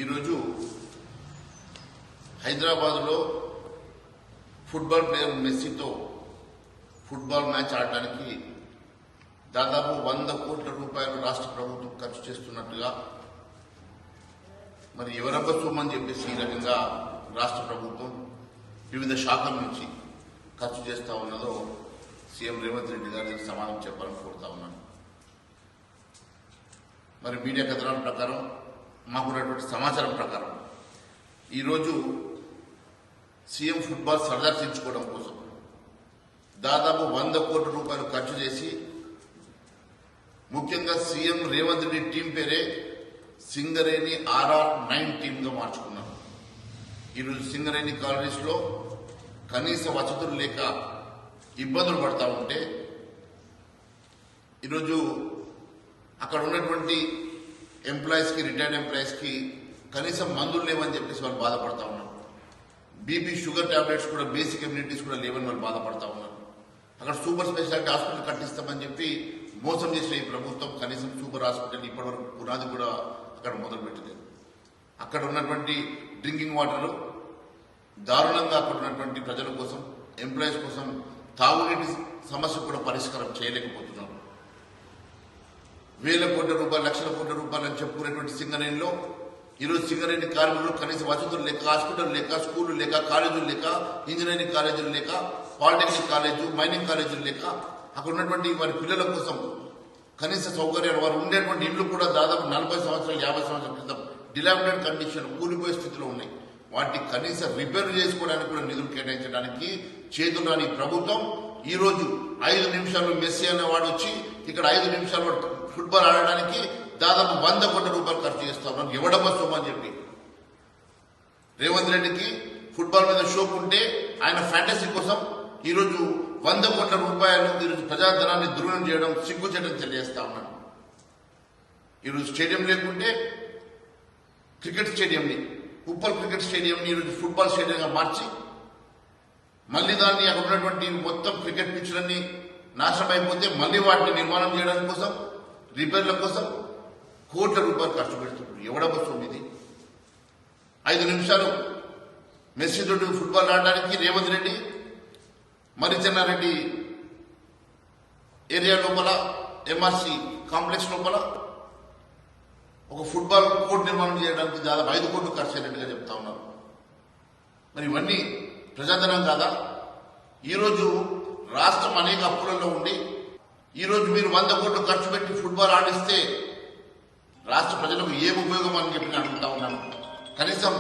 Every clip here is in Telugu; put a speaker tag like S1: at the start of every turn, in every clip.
S1: ఈరోజు హైదరాబాద్లో ఫుట్బాల్ ప్లేయర్ మెస్సీతో ఫుట్బాల్ మ్యాచ్ ఆడటానికి దాదాపు 100 కోట్ల రూపాయలు రాష్ట్ర ప్రభుత్వం ఖర్చు చేస్తున్నట్టుగా మరి ఎవరబ్బ సొమ్మని చెప్పేసి ఈ రకంగా రాష్ట్ర ప్రభుత్వం వివిధ శాఖల నుంచి ఖర్చు చేస్తా ఉన్నదో సీఎం రేవంత్ రెడ్డి గారికి సమాధానం చెప్పాలని కోరుతా ఉన్నాను. మరి మీడియా కథనాల ప్రకారం మాకున్నటువంటి సమాచారం ప్రకారం ఈరోజు సీఎం ఫుట్బాల్ సరదా తీర్చుకోవడం కోసం దాదాపు 100 కోట్ల రూపాయలు ఖర్చు చేసి ముఖ్యంగా సీఎం రేవంత్ రెడ్డి టీం పేరే సింగరేణి RR9 టీంగా మార్చుకున్నారు. ఈరోజు సింగరేణి కాలనీస్ లో కనీస వసతులు లేక ఇబ్బందులు పడతా ఉంటే ఈరోజు అక్కడ ఉన్నటువంటి ఎంప్లాయీస్ కి రిటైర్డ్ ఎంప్లాయీస్ కి కనీసం మందులు లేవని చెప్పేసి వాళ్ళు బాధపడతా ఉన్నారు. బీపీ షుగర్ టాబ్లెట్స్ కూడా బేసిక్ ఇమ్యూనిటీస్ కూడా లేవని వాళ్ళు బాధపడతా ఉన్నారు. అక్కడ సూపర్ స్పెషాలిటీ హాస్పిటల్ కట్టిస్తామని చెప్పి మోసం చేసిన ఈ ప్రభుత్వం కనీసం సూపర్ హాస్పిటల్ ఇప్పటివరకు పునాది కూడా అక్కడ మొదలు పెట్టలేదు. అక్కడ ఉన్నటువంటి డ్రింకింగ్ వాటర్ దారుణంగా అక్కడ ఉన్నటువంటి ప్రజల కోసం ఎంప్లాయీస్ కోసం తాగునీటి సమస్య కూడా పరిష్కారం చేయలేకపోతున్నారు. వేల కోట్ల రూపాయలు లక్షల కోట్ల రూపాయలు అని చెప్పుకునేటువంటి సింగరేణిలో ఈరోజు సింగరేణి కార్మికులు కనీస వసతులు లేక హాస్పిటల్ లేక స్కూళ్లు లేక కాలేజీలు లేక ఇంజనీరింగ్ కాలేజీలు లేక పాలిటెక్నిక్ కాలేజీ మైనింగ్ కాలేజీలు లేక అక్కడ ఉన్నటువంటి వారి పిల్లల కోసం కనీస సౌకర్యాలు వారు ఉండేటువంటి ఇళ్లు కూడా దాదాపు 40 సంవత్సరాలు 50 సంవత్సరాల క్రితం డిలామినేట్ కండిషన్ కూలిపోయే స్థితిలో ఉన్నాయి. వాటి కనీస రిపేర్ చేసుకోవడానికి కూడా నిధులు కేటాయించడానికి చేతులు రాని ప్రభుత్వం ఈ రోజు 5 నిమిషాలు మెస్సీ అనేవాడు వచ్చి ఇక్కడ 5 నిమిషాలు ఫుట్బాల్ ఆడడానికి దాదాపు 100 కోట్ల రూపాయలు ఖర్చు చేస్తా ఉన్నాం. ఎవడమ్మ సొమ్మని చెప్పి రేవంత్ రెడ్డికి ఫుట్బాల్ మీద షోక్ ఉంటే ఆయన ఫ్యాంటసీ కోసం ఈరోజు 100 కోట్ల రూపాయలు ఈరోజు ప్రజాధనాన్ని దుర్వినియోగం చేయడం సిగ్గుచేటని తెలియజేస్తా ఉన్నాను. ఈరోజు స్టేడియం లేకుంటే క్రికెట్ స్టేడియంని ఉప్పల్ క్రికెట్ స్టేడియంని ఈరోజు ఫుట్బాల్ స్టేడియంగా మార్చి మళ్లీ దాన్ని అక్కడ ఉన్నటువంటి మొత్తం క్రికెట్ పిచ్లన్నీ నాశనం అయిపోతే మళ్లీ వాటిని నిర్మాణం చేయడానికి కోసం రిపేర్ల కోసం కోట్ల రూపాయలు ఖర్చు పెడుతున్నారు. ఎవడబ్బ సొమ్మిది 5 నిమిషాలు మెస్సీ తోటి ఫుట్బాల్ ఆడడానికి రేవంత్ రెడ్డి మరిచెన్నారెడ్డి ఏరియా లోపల MRC కాంప్లెక్స్ లోపల ఒక ఫుట్బాల్ కోర్టు నిర్మాణం చేయడానికి దాదాపు 5 కోట్లు ఖర్చు అయినట్టుగా చెప్తా ఉన్నారు. మరి ఇవన్నీ ప్రజాధనం కాదా? ఈరోజు రాష్ట్రం అనేక అప్పులలో ఉండి ఈరోజు మీరు 100 కోట్లు ఖర్చు పెట్టి ఫుట్బాల్ ఆడిస్తే రాష్ట్ర ప్రజలకు ఏం ఉపయోగం అని చెప్పి అడుగుతా ఉన్నాను. కనీసం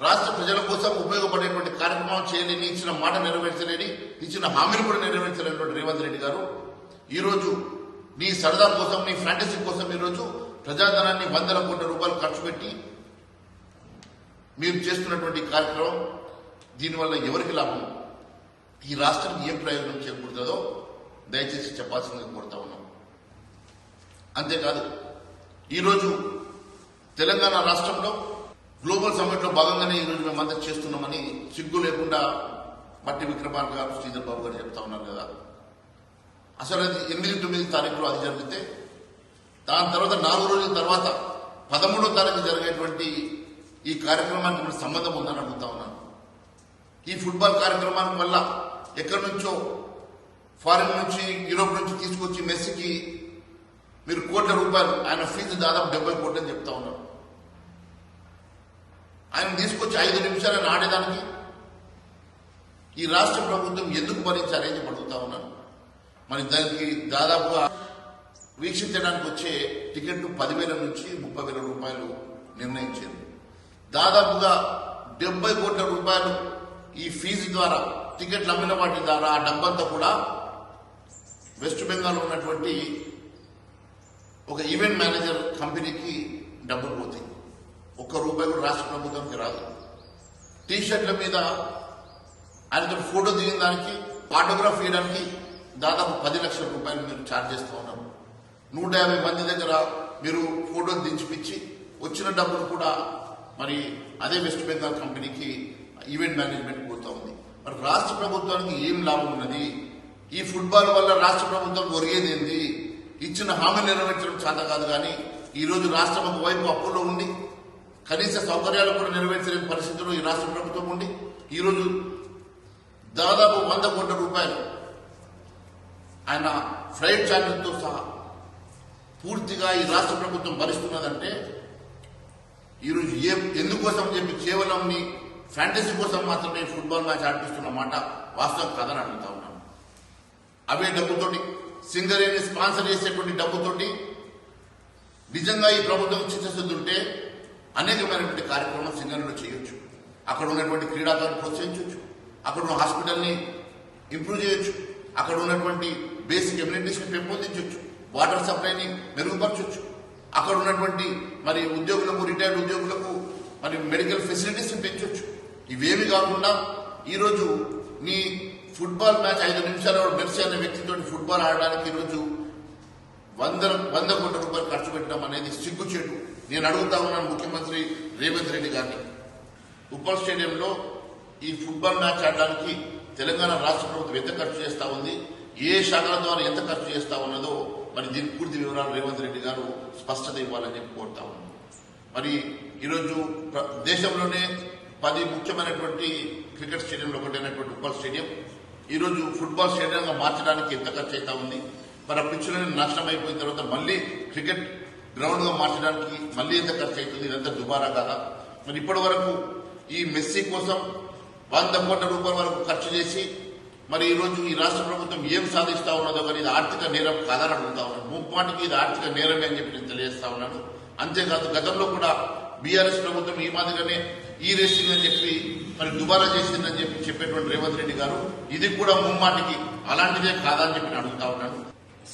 S1: రాష్ట్ర ప్రజల కోసం ఉపయోగపడేటువంటి కార్యక్రమం చేయలేని, ఇచ్చిన మాట నెరవేర్చలేని, ఇచ్చిన హామీలు కూడా నెరవేర్చలేనటువంటి రేవంత్ రెడ్డి గారు ఈరోజు నీ సరదా కోసం నీ ఫ్యాంటసీ కోసం ఈరోజు ప్రజాధనాన్ని 100 కోట్ల రూపాయలు ఖర్చు పెట్టి మీరు చేస్తున్నటువంటి కార్యక్రమం దీనివల్ల ఎవరికి లాభం, ఈ రాష్ట్రానికి ఏం ప్రయోజనం చేకూరుతుందో దయచేసి చెప్పాల్సిందిగా కోరుతా ఉన్నాం. అంతేకాదు ఈరోజు తెలంగాణ రాష్ట్రంలో గ్లోబల్ సమ్మిట్ లో భాగంగానే ఈరోజు మేమంతా చేస్తున్నామని సిగ్గు లేకుండా మట్టి విక్రమార్క గారు శ్రీధర్ బాబు గారు చెప్తా ఉన్నారు కదా. అసలు అది 8-9 తారీఖులో అది జరిగితే దాని తర్వాత 4 రోజుల తర్వాత 13వ తారీఖు జరిగేటువంటి ఈ కార్యక్రమానికి సంబంధం ఉందని అడుగుతా ఉన్నాను. ఈ ఫుట్బాల్ కార్యక్రమానికి వల్ల ఎక్కడి నుంచో ఫారిన్ నుంచి యూరోప్ నుంచి తీసుకొచ్చి మెస్సీకి మీరు కోట్ల రూపాయలు, ఆయన ఫీజు దాదాపు 70 కోట్లు అని చెప్తా ఉన్నారు. ఆయన తీసుకొచ్చి 5 నిమిషాలను ఆడేదానికి ఈ రాష్ట్ర ప్రభుత్వం ఎందుకు భరించాలి అని అడుగుతా ఉన్నాను. మరి దానికి దాదాపుగా వీక్షించడానికి వచ్చే టికెట్ 10,000 నుంచి 30,000 రూపాయలు నిర్ణయించారు. దాదాపుగా 70 కోట్ల రూపాయలు ఈ ఫీజు ద్వారా టికెట్లు అమ్మిన వాటి ద్వారా ఆ డబ్బంతా కూడా వెస్ట్ బెంగాల్ ఉన్నటువంటి ఒక ఈవెంట్ మేనేజర్ కంపెనీకి డబ్బులు పోతాయి. 1 రూపాయి కూడా రాష్ట్ర ప్రభుత్వానికి రాదు. టీషర్ట్ల మీద ఆయనతో ఫోటో దిగిన దానికి ఆటోగ్రాఫ్ ఇవ్వడానికి దాదాపు 10 లక్షల రూపాయలు మీరు ఛార్జ్ చేస్తూ ఉన్నారు. 150 మంది దగ్గర మీరు ఫోటోలు దించిపిచ్చి వచ్చిన డబ్బులు కూడా మరి అదే వెస్ట్ బెంగాల్ కంపెనీకి ఈవెంట్ మేనేజ్మెంట్ పోతా ఉంది. మరి రాష్ట్ర ప్రభుత్వానికి ఏం లాభం ఉన్నది? ఈ ఫుట్బాల్ వల్ల రాష్ట్ర ప్రభుత్వం ఒరిగేది ఏంది? ఇచ్చిన హామీ నెరవేర్చడం చేత కాదు కానీ ఈరోజు రాష్ట్రం ఒకవైపు అప్పుల్లో ఉంది, కనీస సౌకర్యాలు కూడా నెరవేర్చలేని పరిస్థితుల్లో ఈ రాష్ట్ర ప్రభుత్వం ఉంది. ఈరోజు దాదాపు 100 కోట్ల రూపాయలు ఆయన ఫ్లైట్ ఛార్జీలతో సహా పూర్తిగా ఈ రాష్ట్ర ప్రభుత్వం భరిస్తున్నదంటే ఈరోజు ఎందుకోసం చెప్పి కేవలం మీ ఫ్యాంటసీ కోసం మాత్రమే ఫుట్బాల్ మ్యాచ్ ఆడిపిస్తున్న మాట వాస్తవం కాదని అడుగుతా ఉన్నాను. అవే డబ్బుతోటి సింగరేణి స్పాన్సర్ చేసేటువంటి డబ్బుతోటి నిజంగా ఈ ప్రభుత్వం చిత్తశుద్ధి ఉంటే అనేకమైనటువంటి కార్యక్రమాలు సింగరేణిలో చేయొచ్చు. అక్కడ ఉన్నటువంటి క్రీడాకారులు ప్రోత్సహించవచ్చు, అక్కడ ఉన్న హాస్పిటల్ని ఇంప్రూవ్ చేయొచ్చు, అక్కడ ఉన్నటువంటి బేసిక్ ఎమ్యూనిటీస్ని పెంపొందించవచ్చు, వాటర్ సప్లైని మెరుగుపరచవచ్చు, అక్కడ ఉన్నటువంటి మరి ఉద్యోగులకు రిటైర్డ్ ఉద్యోగులకు మరి మెడికల్ ఫెసిలిటీస్ని పెంచవచ్చు. ఇవేమి కాకుండా ఈరోజు నీ ఫుట్బాల్ మ్యాచ్ 5 నిమిషాలు మెర్సీ అనే వ్యక్తితో ఫుట్బాల్ ఆడడానికి ఈరోజు 100 కోట్ల రూపాయలు ఖర్చు పెట్టడం అనేది సిగ్గుచేటు. నేను అడుగుతా ఉన్నాను ముఖ్యమంత్రి రేవంత్ రెడ్డి గారిని, ఉప్పల్ స్టేడియంలో ఈ ఫుట్బాల్ మ్యాచ్ ఆడడానికి తెలంగాణ రాష్ట్ర ప్రభుత్వం ఎంత ఖర్చు చేస్తా ఉంది, ఏ శాఖల ద్వారా ఎంత ఖర్చు చేస్తా ఉన్నదో మరి దీని పూర్తి వివరాలు రేవంత్ రెడ్డి గారు స్పష్టత ఇవ్వాలని చెప్పి కోరుతా ఉన్నాను. మరి ఈరోజు దేశంలోనే 10 ముఖ్యమైనటువంటి క్రికెట్ స్టేడియంలో ఒకటైనటువంటి ఉప్పల్ స్టేడియం ఈరోజు ఫుట్బాల్ స్టేడియంగా మార్చడానికి ఎంత ఖర్చు అవుతా ఉంది. మరి ఆ పిచ్చులని నాశనం అయిపోయిన తర్వాత మళ్ళీ క్రికెట్ గ్రౌండ్ గా మార్చడానికి మళ్ళీ ఎంత ఖర్చు అవుతుంది, ఇదంతా దుబారా కాదా? మరి ఇప్పటి వరకు ఈ మెస్సీ కోసం 100 కోట్ల రూపాయల వరకు ఖర్చు చేసి మరి ఈరోజు ఈ రాష్ట్ర ప్రభుత్వం ఏం సాధిస్తా ఉన్నదో కానీ ఇది ఆర్థిక నేరం కాదని అడుగుతా ఉన్నాను. ముప్పాటికి ఇది ఆర్థిక నేరమే అని చెప్పి నేను తెలియజేస్తా ఉన్నాను. అంతేకాదు గతంలో కూడా బీఆర్ఎస్ ప్రభుత్వం ఈ మాదిరిగానే ఈ రేసింగ్ అని చెప్పి మరి దుబారా చేసిందని చెప్పేటువంటి రేవంత్ రెడ్డి గారు ఇది కూడా ముమ్మాటికి అలాంటిదే కాదని చెప్పి నేను అడుగుతా ఉన్నాను.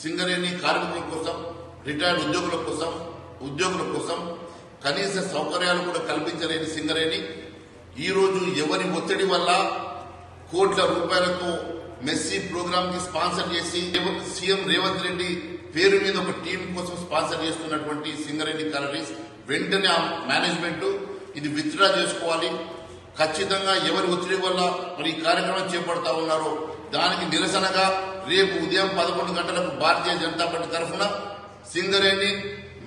S1: సింగరేణి కార్మికుల కోసం, రిటైర్డ్ ఉద్యోగుల కోసం కనీస సౌకర్యాలు కూడా కల్పించలేని సింగరేణి ఈరోజు ఎవరి ఒత్తిడి వల్ల కోట్ల రూపాయలతో మెస్సీ ప్రోగ్రామ్ కి స్పాన్సర్ చేసి సీఎం రేవంత్ రెడ్డి పేరు మీద ఒక టీం కోసం స్పాన్సర్ చేస్తున్నటువంటి సింగరేణి కాలరీస్ వెంటనే ఆ మేనేజ్మెంట్ ఇది విత్డ్రా చేసుకోవాలి. ఖచ్చితంగా ఎవరి ఒత్తిడి వల్ల మరి ఈ కార్యక్రమం చేపడతా ఉన్నారో దానికి నిరసనగా రేపు ఉదయం 11 గంటలకు భారతీయ జనతా పార్టీ తరఫున సింగరేణి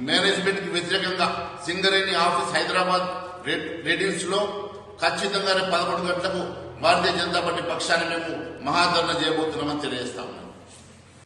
S1: మేనేజ్మెంట్ కి వ్యతిరేకంగా సింగరేణి ఆఫీస్ హైదరాబాద్ రెడిల్స్ లో ఖచ్చితంగా రేపు 11 గంటలకు భారతీయ జనతా పార్టీ పక్షాన్ని మేము మహాధర్నా చేయబోతున్నామని తెలియజేస్తాము.